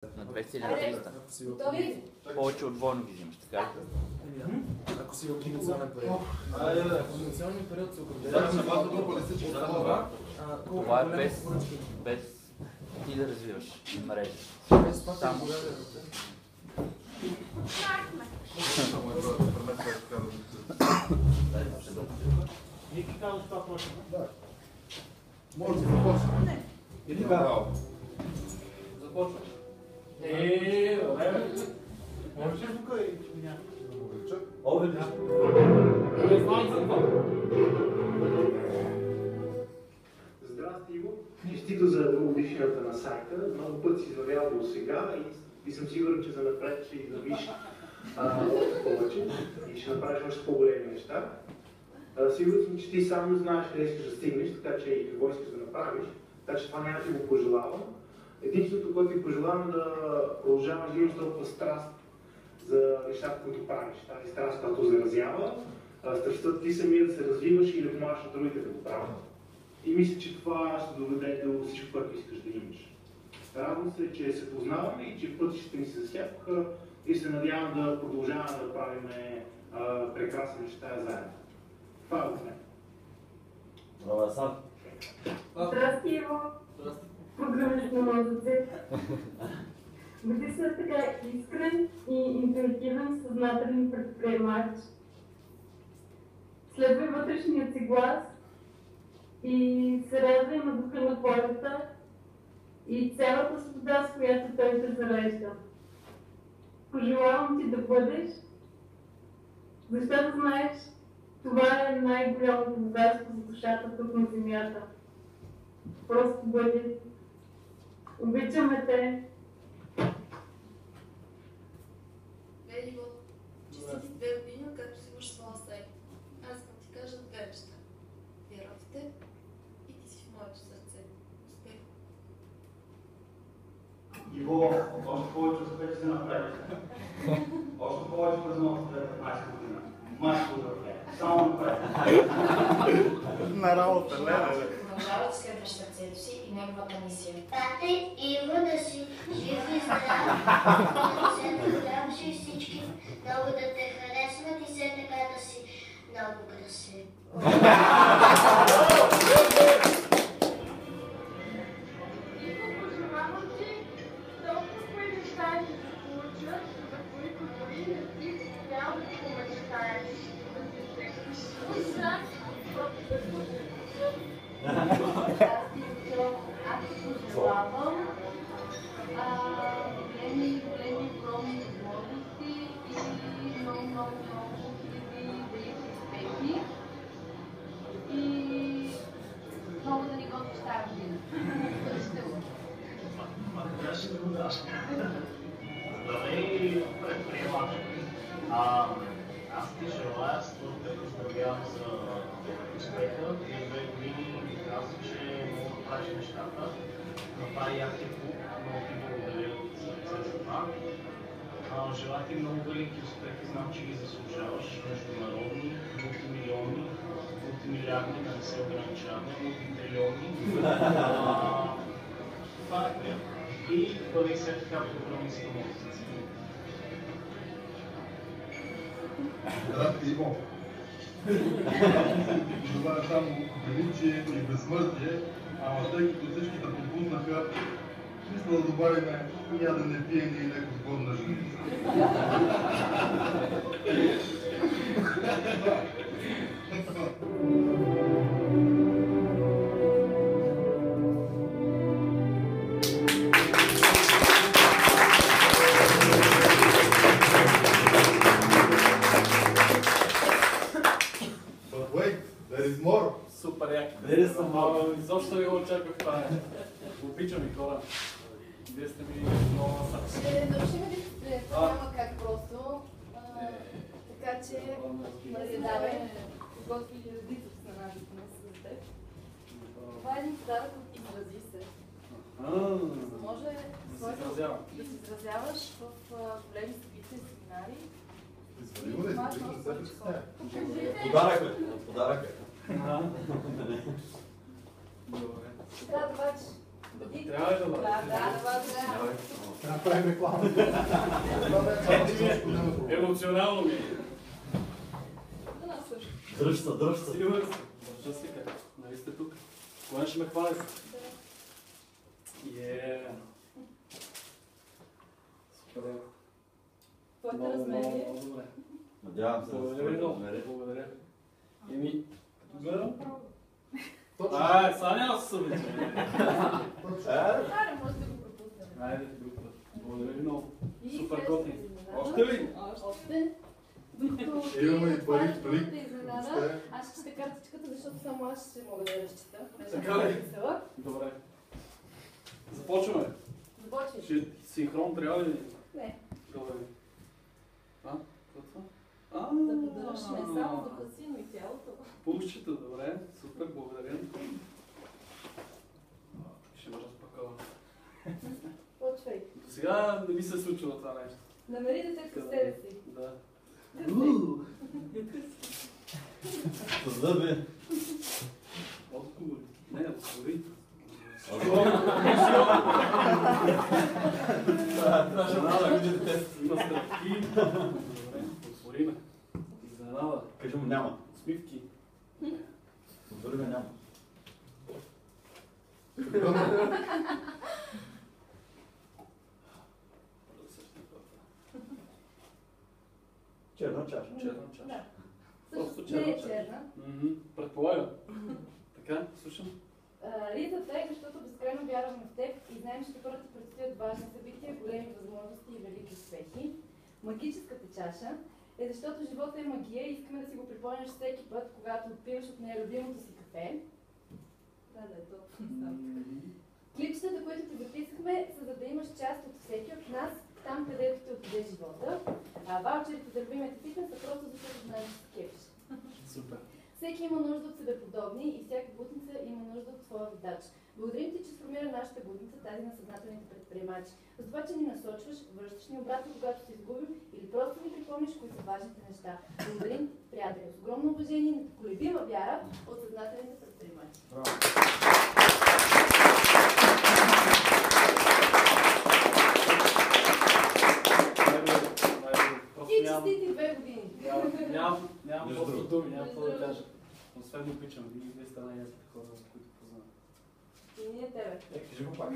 На 200 или на 300. Повече от двойно ги взимаш, така ли? Ако си в инициален период. В инициалния период се определя. Това е без ти да развиваш мрежа. Само. Ники казваш това почва? Да. Може да започне. Не. Или така? Започва. Добре. Можеш ли тук и няма? Овече. Здрасти, Иво. Честито за аудишията на сайта. Много път си извървял до сега и съм сигурен, че за напред ще извървиш още повече и ще направиш още по-големи неща. Сигурен съм, че ти само знаеш къде искаш да стигнеш, така че и какво искаш да направиш. Така че това няма да ти го пожелавам. Единственото, което ти пожелавам е да продължаваш да имаш толкова страст за нещата, които правиш. Тази страст, която заразява, страстта ти самия да се развиваш и да помагаш на другите да го правят. И мисля, че това ще доведе до всичко, което искаш да имаш. Радвам се, че се познаваме и че пътищата ни се засякоха и се надявам да продължаваме да правим прекрасни неща заедно. Това е от мен. Браво, Асан. Здрасти, Иво. Здрасти. Програмист на мозъци. Бъди се така искрен и интуитивен, съзнателен предприемач. Следвай вътрешният си глас и се радвай на духа на полета и цялата свобода, с която той те зарежда. Пожелавам ти да бъдеш, защото знаеш, това е най-голямото богатство за душата тук на земята. Просто бъди. Обичаме те. Иво, честити 2 години, както си имаш своя сайт. Аз искам ти кажа 2 неща. Вярвам в теб и ти си в моето сърце. Успех! Иво, още повече успех ще се направиш. Още повече през новата 2015 година. Майко здраве. Само напред. На работа, Продължава да следваш сърцето си и неговата мисия. Тата Иво да си жив и здрав. Да се надяваш и всички много да те харесват и все така да си много красив. Иво, пожелавам ти толкова кои неща ще се получат, за които дори не си успял да помечтаеш, да се срещнеш с Руса. Аз ти пожелавам големи огромни възможности и много хубави успехи. И много да ни готвиш тази година. Здравей, предприемач. Аз ти желая с това, което здравявам за успеха. И 2 години ми каза, че мога да правиш нещата. Това и аз ти много ти благодаря от сърце за това. Желая ти много велики успехи, знам, че ги заслужаваш. Международни, мултимилионни, мултимилиарди, да не се ограничаваме, мултитрилионни. Това е приятно. И бъде все така програмист на мозъци. Здрасти, Иво. Това е само величие и безсмъртие, ама тъй като всички да пропуснаха, мисля да добавим и ядене, пиене и леко сгодна женица. Супер яки. Дали съм малко, изобщо не го очаквах това. Обичам и хора. Вие сте ми много насам. Ще нарушим ли това няма как просто. Така че, давай. Готвили редица в сценарията на с теб. Това е един подарък от изрази се. За да може да се изразяваш в големи събития, семинари. Подарък е. Подарък е. Трябва да бъдеш Трябва ли да бъде? Да направим реклама. Емоционално ми. За нас също. Дръж се. Сигурен съм. Държа си как. Нали сте тук? Кога ще ме хвалите? Супер. Твоите размери? Много добре. Надявам се. Благодаря ви много. Благодаря. Еми, гледам. Точно. Сега няма да се събича. Аре, може да го пропуснем. Айде, друг път. Благодаря ви много. И Супер следващата готин. изненада. Още ли? Още. Докато Имаме и пари, твоята изненада, аз ще чета картичката, защото само аз ще мога да я разчита. Така ли? Добре. Започваме. Започвай. Ще синхрон трябва ли? Не. Добре. Какво това? Да поддържаш не само духа си, но и тялото. Пушчета, добре. Супер, благодаря. Ще ме разпакова. Почвай. До сега не ми се е случило това нещо. Намери детето с себе си. Да. Зъби. Отговори. Не, отговори. Има стръпки. Добре, отвори ме. Изненада. Кажи му няма. Усмивки. Отвори ме няма. Черна чаша. Черна чаша. Да. Просто Също не черна е чаша. черна. Предполагам. Така, слушам. Ризата е, защото безкрайно вярваме в теб и знаем, че първо ти предстоят важни събития, големи възможности и велики успехи. Магическата чаша е, защото живота е магия и искаме да си го припомняш всеки път, когато отпиваш от нея любимото си кафе. Да, е толкова. Клипчетата, които ти записахме, са за да имаш част от всеки от нас, там където те отиде живота. А ваучерите за любимите фитнес са просто защото знаеш, че се кефиш. Супер. Всеки има нужда от себеподобни и всяка будница има нужда от своя водач. Благодарим ти, че сформира нашата будница, тази на съзнателните предприемачи. За това, че ни насочваш, връщаш ни обратно, когато се изгубим или просто ни припомниш кои са важните неща. Благодарим ти, приятели, с огромно уважение и непоколебима вяра от съзнателните предприемачи. И честити 2 години! Нямам просто думи, нямам какво да кажа. Освен да обичам, вие сте най-ясните хора, които познавам. И ние тебе. Кажи го пак.